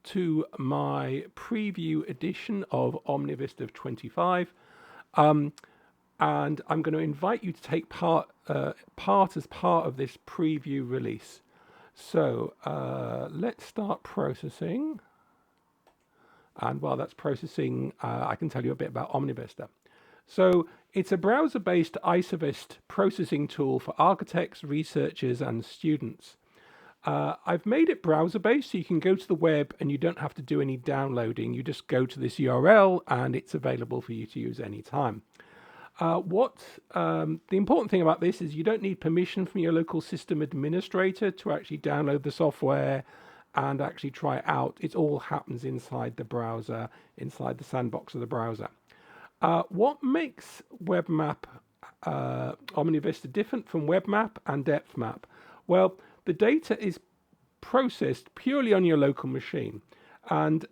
to my preview edition of Omnivista 25. And I'm going to invite you to take part as part of this preview release. So let's start processing. And while that's processing, I can tell you a bit about Omnivista. So it's a browser-based isovist processing tool for architects, researchers, and students. I've made it browser-based, so you can go to the web and you don't have to do any downloading. You just go to this URL and it's available for you to use anytime. The important thing about this is you don't need permission from your local system administrator to actually download the software and actually try it out. It all happens inside the browser, inside the sandbox of the browser. What makes WebMap Omnivista different from WebMap and DepthMap? Well, the data is processed purely on your local machine. And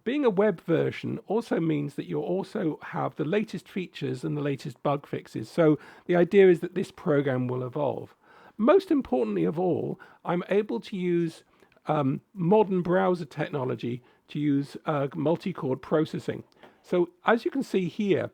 being a web version also means that you also have the latest features and the latest bug fixes. So the idea is that this program will evolve. Most importantly of all, I'm able to use modern browser technology to use multi-core processing. So as you can see here,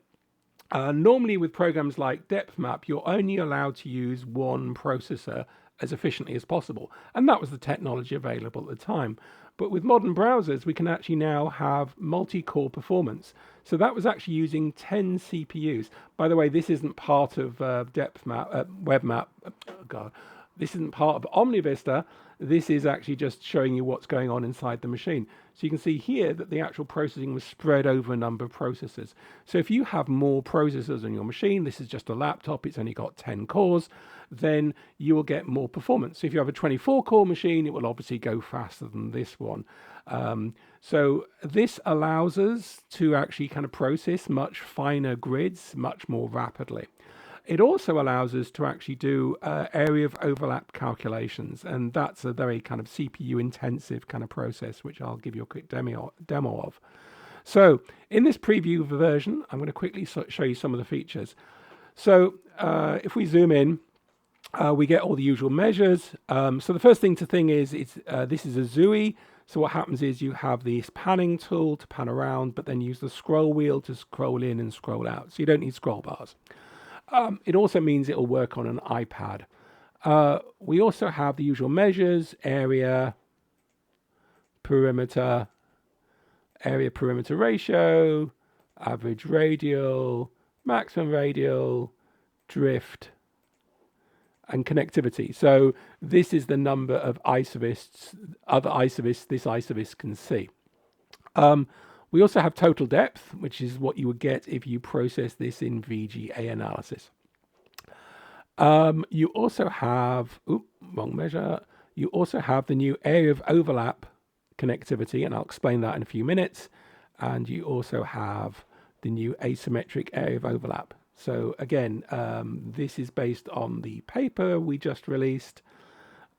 normally with programs like DepthMap, you're only allowed to use one processor as efficiently as possible. And that was the technology available at the time. But with modern browsers, we can actually now have multi-core performance. So that was actually using 10 CPUs. By the way, this isn't part of WebMap. Oh God, this isn't part of Omnivista. This is actually just showing you what's going on inside the machine. So you can see here that the actual processing was spread over a number of processors. So if you have more processors on your machine, this is just a laptop, it's only got 10 cores, then you will get more performance. So if you have a 24-core machine, it will obviously go faster than this one. So this allows us to actually kind of process much finer grids much more rapidly. It also allows us to actually do area of overlap calculations, and that's a very kind of CPU intensive kind of process, which I'll give you a quick demo of. So in this preview version, I'm going to quickly show you some of the features. So if we zoom in, we get all the usual measures. So the first thing is this is a ZUI. So what happens is you have this panning tool to pan around, but then use the scroll wheel to scroll in and scroll out. So you don't need scroll bars. It also means it will work on an iPad. We also have the usual measures: area, perimeter ratio, average radial, maximum radial, drift, and connectivity. So this is the number of isovists, other isovists this isovist can see. We also have total depth, which is what you would get if you process this in VGA analysis. You also have, wrong measure. You also have the new area of overlap connectivity, and I'll explain that in a few minutes. And you also have the new asymmetric area of overlap. So again, this is based on the paper we just released,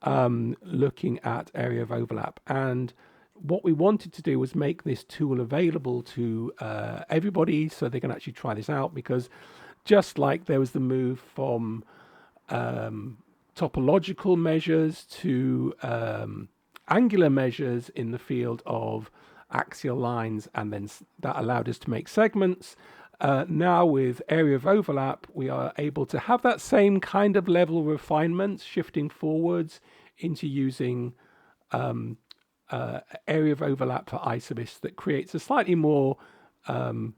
looking at area of overlap. And what we wanted to do was make this tool available to everybody so they can actually try this out, because just like there was the move from topological measures to angular measures in the field of axial lines, and then that allowed us to make segments. Now with area of overlap, we are able to have that same kind of level of refinement, shifting forwards into using area of overlap for isovists that creates a slightly more nuanced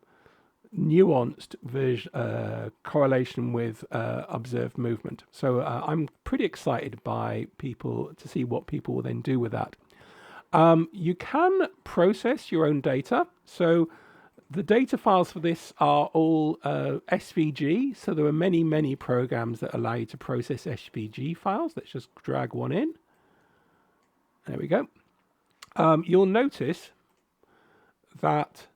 correlation with observed movement. So I'm pretty excited by people to see what people will then do with that. You can process your own data. So the data files for this are all SVG. So there are many programs that allow you to process SVG files. Let's just drag one in. There we go. You'll notice that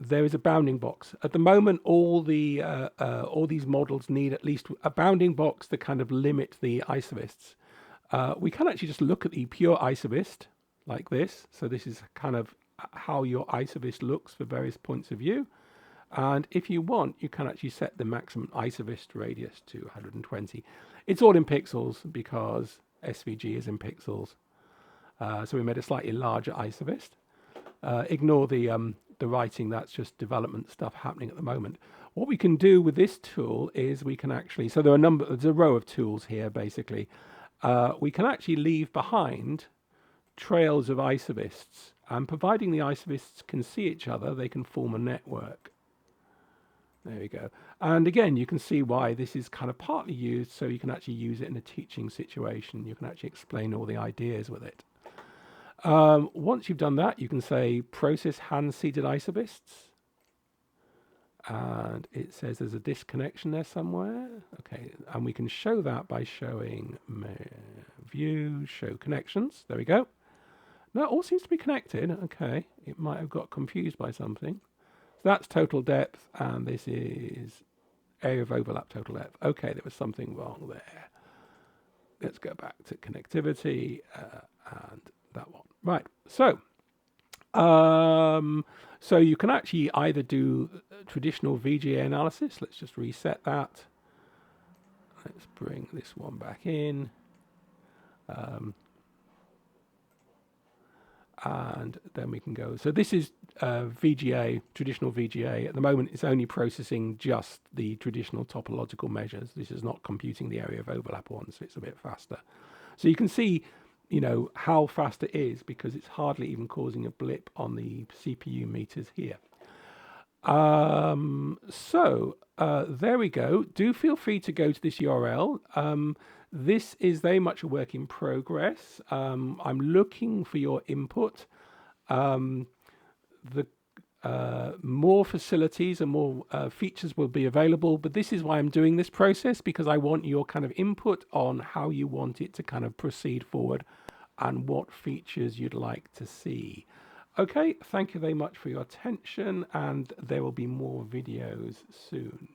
there is a bounding box. At the moment, all these models need at least a bounding box to kind of limit the isovists. We can actually just look at the pure isovist like this. So this is kind of how your isovist looks for various points of view. And if you want, you can actually set the maximum isovist radius to 120. It's all in pixels because SVG is in pixels. So we made a slightly larger isovist. Ignore the writing, that's just development stuff happening at the moment. What we can do with this tool is we can actually, so there's a row of tools here basically. We can actually leave behind trails of isovists, and providing the isovists can see each other, they can form a network. There we go. And again, you can see why this is kind of partly used, so you can actually use it in a teaching situation. You can actually explain all the ideas with it. Once you've done that, you can say process hand-seeded isovists. And it says there's a disconnection there somewhere. Okay, and we can show that by showing view, show connections. There we go. No, it all seems to be connected. Okay, it might have got confused by something. So that's total depth, and this is area of overlap total depth. Okay, there was something wrong there. Let's go back to connectivity and that one. Right, so you can actually either do traditional VGA analysis. Let's just reset that. Let's bring this one back in. And then we can go. So this is VGA, traditional VGA. At the moment, it's only processing just the traditional topological measures. This is not computing the area of overlap one, so it's a bit faster. So you can see, how fast it is because it's hardly even causing a blip on the CPU meters here. There we go. Do feel free to go to this URL. This is very much a work in progress. I'm looking for your input. More facilities and more features will be available, but this is why I'm doing this process, because I want your kind of input on how you want it to kind of proceed forward and what features you'd like to see. Okay, thank you very much for your attention, and there will be more videos soon.